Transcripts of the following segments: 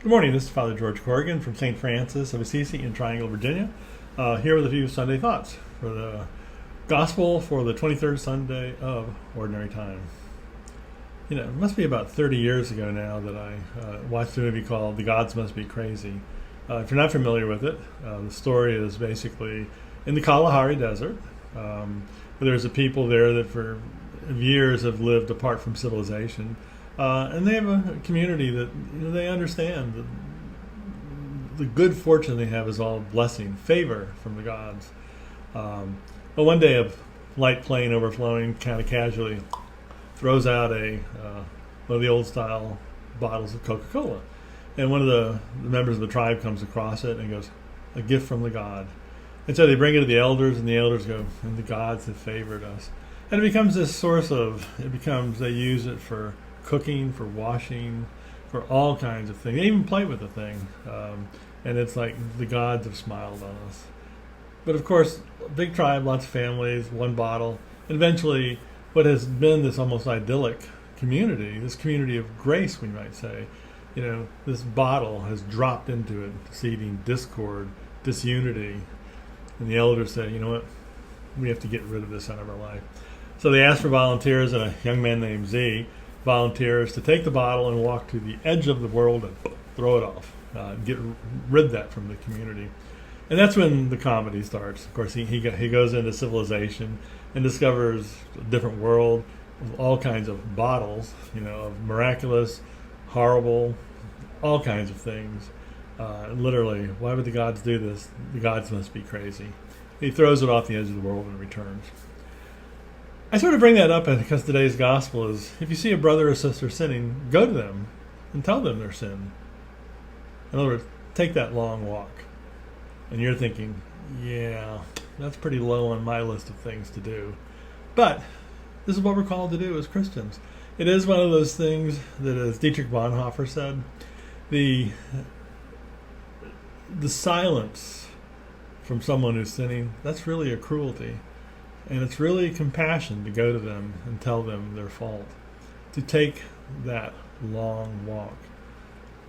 Good morning. This is Father George Corrigan from St. Francis of Assisi in Triangle, Virginia, here with a few Sunday thoughts for the Gospel for the 23rd Sunday of Ordinary Time. You know, it must be about 30 years ago now that I watched a movie called The Gods Must Be Crazy. If you're not familiar with it, the story is basically in the Kalahari Desert. There's a people there that for years have lived apart from civilization. And they have a community that they understand that the good fortune they have is all blessing, favor from the gods. But one day a light plane overflowing kind of casually throws out one of the old style bottles of Coca-Cola. And one of the members of the tribe comes across it and goes, "A gift from the god." And so they bring it to the elders, and the elders go, "And the gods have favored us." And it becomes this source they use it for cooking, for washing, for all kinds of things. They even play with the thing. And it's like the gods have smiled on us. But of course, a big tribe, lots of families, one bottle. And eventually, what has been this almost idyllic community, this community of grace, we might say, this bottle has dropped into it, seeding discord, disunity. And the elders say, "You know what? We have to get rid of this out of our life." So they ask for volunteers, and a young man named Z volunteers to take the bottle and walk to the edge of the world and throw it off, get rid of that from the community. And that's when the comedy starts. Of course, he goes into civilization and discovers a different world of all kinds of bottles, of miraculous, horrible, all kinds of things. Literally, why would the gods do this? The gods must be crazy. He throws it off the edge of the world and returns. I sort of bring that up because today's gospel is, if you see a brother or sister sinning, go to them and tell them their sin. In other words, take that long walk. And you're thinking, yeah, that's pretty low on my list of things to do. But this is what we're called to do as Christians. It is one of those things that, as Dietrich Bonhoeffer said, the silence from someone who's sinning, that's really a cruelty. And it's really compassion to go to them and tell them their fault, to take that long walk.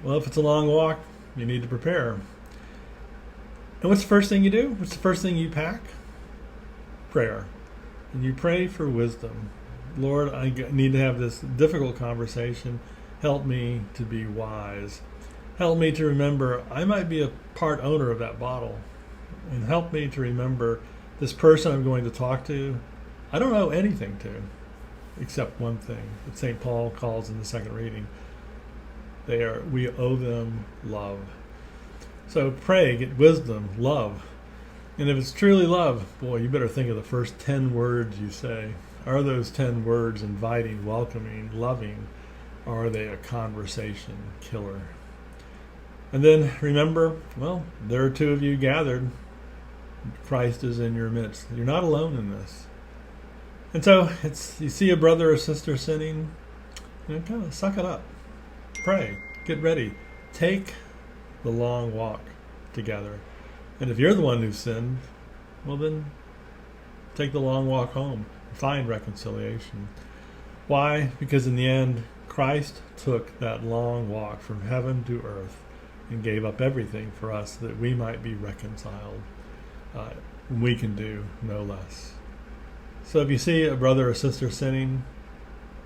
Well, if it's a long walk, you need to prepare. And what's the first thing you do? What's the first thing you pack? Prayer. And you pray for wisdom. Lord, I need to have this difficult conversation. Help me to be wise. Help me to remember I might be a part owner of that bottle. And help me to remember this person I'm going to talk to, I don't owe anything to, except one thing that St. Paul calls in the second reading. We owe them love. So pray, get wisdom, love. And if it's truly love, boy, you better think of the first 10 words you say. Are those 10 words inviting, welcoming, loving, or are they a conversation killer? And then remember, there are two of you gathered. Christ is in your midst. You're not alone in this. And so you see a brother or sister sinning, kind of suck it up. Pray. Get ready. Take the long walk together. And if you're the one who sinned, then take the long walk home. Find reconciliation. Why? Because in the end, Christ took that long walk from heaven to earth and gave up everything for us that we might be reconciled. We can do no less. So if you see a brother or sister sinning,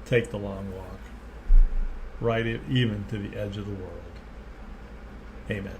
take the long walk, right even to the edge of the world. Amen.